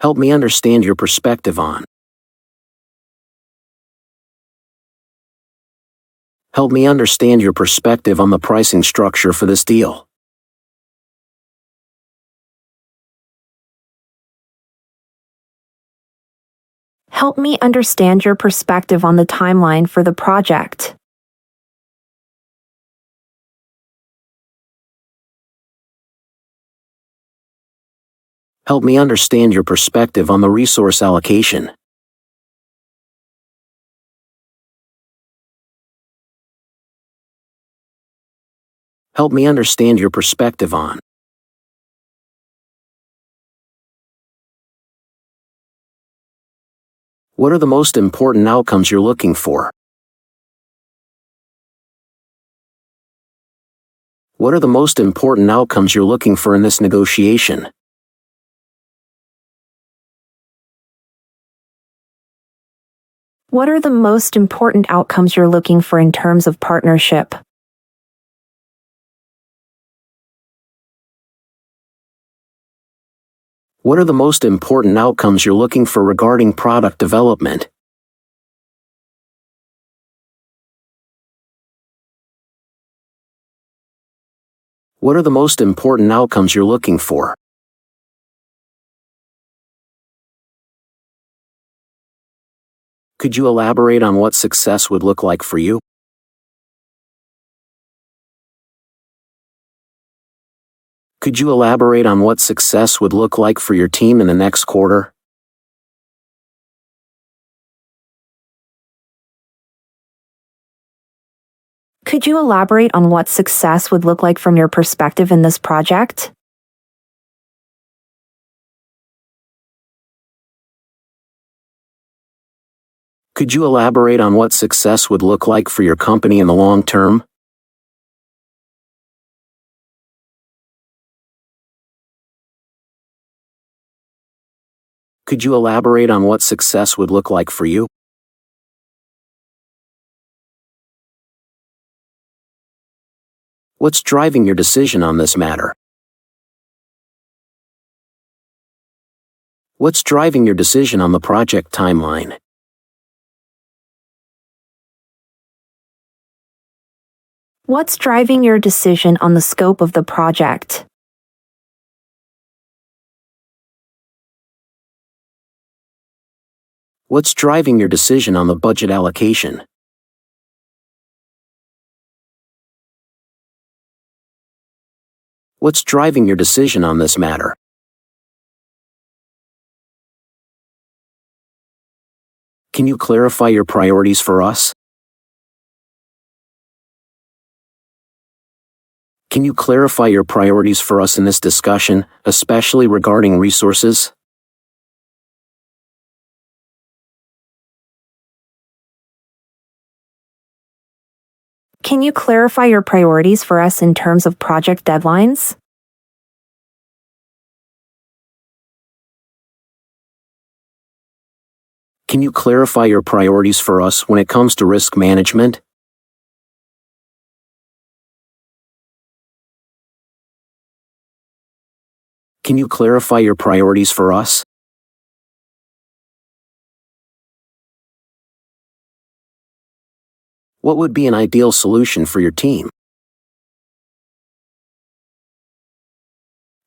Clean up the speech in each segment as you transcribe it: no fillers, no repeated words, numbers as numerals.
Help me understand your perspective on. Help me understand your perspective on the pricing structure for this deal. Help me understand your perspective on the timeline for the project. Help me understand your perspective on the resource allocation. Help me understand your perspective on. What are the most important outcomes you're looking for? What are the most important outcomes you're looking for in this negotiation? What are the most important outcomes you're looking for in terms of partnership? What are the most important outcomes you're looking for regarding product development? What are the most important outcomes you're looking for? Could you elaborate on what success would look like for you? Could you elaborate on what success would look like for your team in the next quarter? Could you elaborate on what success would look like from your perspective in this project? Could you elaborate on what success would look like for your company in the long term? Could you elaborate on what success would look like for you? What's driving your decision on this matter? What's driving your decision on the project timeline? What's driving your decision on the scope of the project? What's driving your decision on the budget allocation? What's driving your decision on this matter? Can you clarify your priorities for us? Can you clarify your priorities for us in this discussion, especially regarding resources? Can you clarify your priorities for us in terms of project deadlines? Can you clarify your priorities for us when it comes to risk management? Can you clarify your priorities for us? What would be an ideal solution for your team?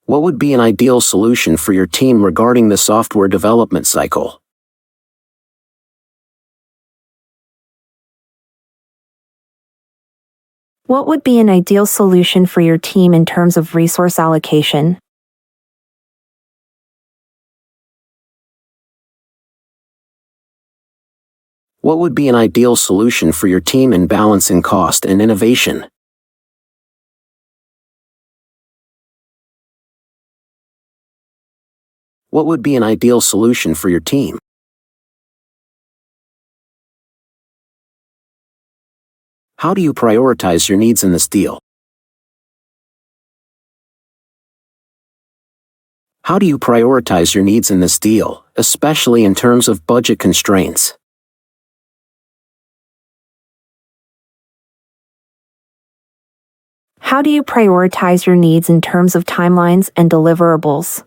What would be an ideal solution for your team regarding the software development cycle? What would be an ideal solution for your team in terms of resource allocation? What would be an ideal solution for your team in balancing cost and innovation? What would be an ideal solution for your team? How do you prioritize your needs in this deal? How do you prioritize your needs in this deal, especially in terms of budget constraints? How do you prioritize your needs in terms of timelines and deliverables?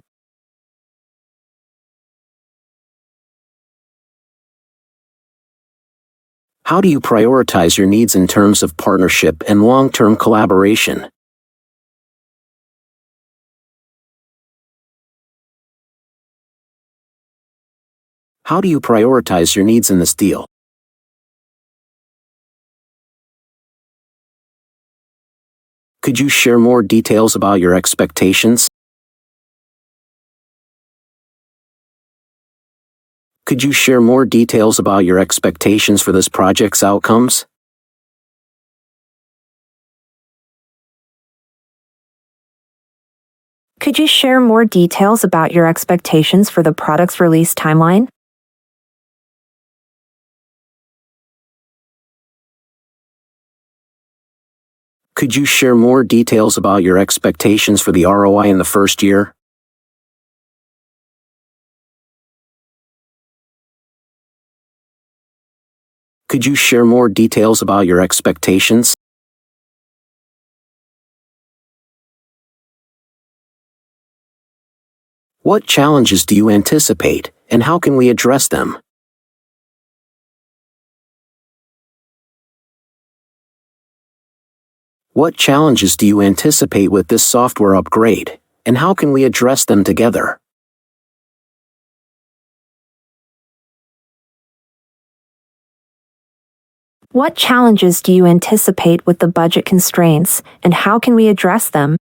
How do you prioritize your needs in terms of partnership and long-term collaboration? How do you prioritize your needs in this deal? Could you share more details about your expectations? Could you share more details about your expectations for this project's outcomes? Could you share more details about your expectations for the product's release timeline? Could you share more details about your expectations for the ROI in the first year? Could you share more details about your expectations? What challenges do you anticipate, and how can we address them? What challenges do you anticipate with this software upgrade, and how can we address them together? What challenges do you anticipate with the budget constraints, and how can we address them?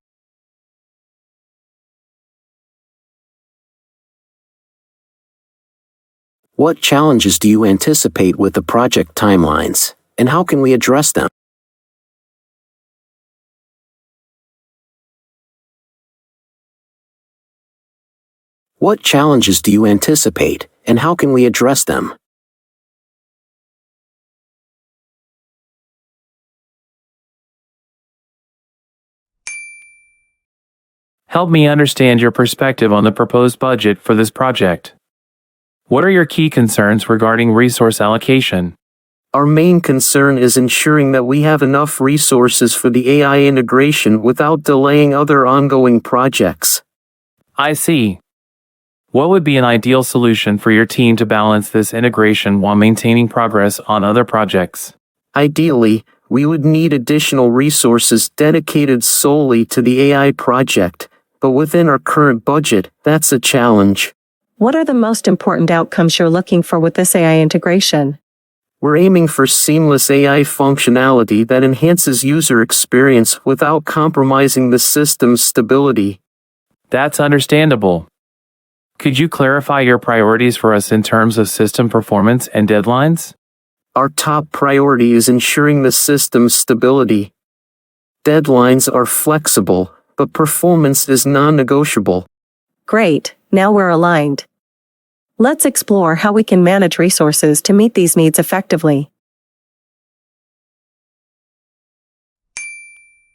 What challenges do you anticipate with the project timelines, and how can we address them? What challenges do you anticipate, and how can we address them? Help me understand your perspective on the proposed budget for this project. What are your key concerns regarding resource allocation? Our main concern is ensuring that we have enough resources for the AI integration without delaying other ongoing projects. I see. What would be an ideal solution for your team to balance this integration while maintaining progress on other projects? Ideally, we would need additional resources dedicated solely to the AI project, but within our current budget, that's a challenge. What are the most important outcomes you're looking for with this AI integration? We're aiming for seamless AI functionality that enhances user experience without compromising the system's stability. That's understandable. Could you clarify your priorities for us in terms of system performance and deadlines? Our top priority is ensuring the system's stability. Deadlines are flexible, but performance is non-negotiable. Great, now we're aligned. Let's explore how we can manage resources to meet these needs effectively.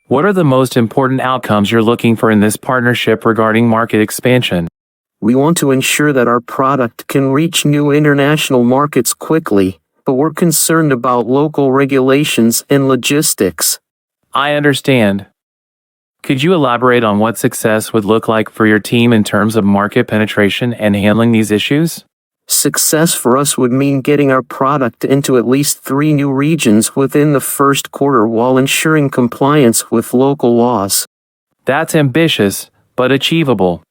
What are the most important outcomes you're looking for in this partnership regarding market expansion? We want to ensure that our product can reach new international markets quickly, but we're concerned about local regulations and logistics. I understand. Could you elaborate on what success would look like for your team in terms of market penetration and handling these issues? Success for us would mean getting our product into at least 3 new regions within the first quarter while ensuring compliance with local laws. That's ambitious, but achievable.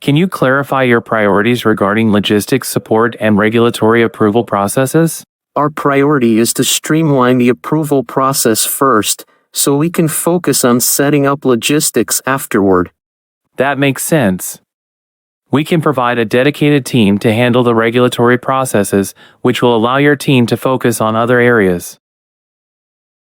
Can you clarify your priorities regarding logistics support and regulatory approval processes? Our priority is to streamline the approval process first, so we can focus on setting up logistics afterward. That makes sense. We can provide a dedicated team to handle the regulatory processes, which will allow your team to focus on other areas.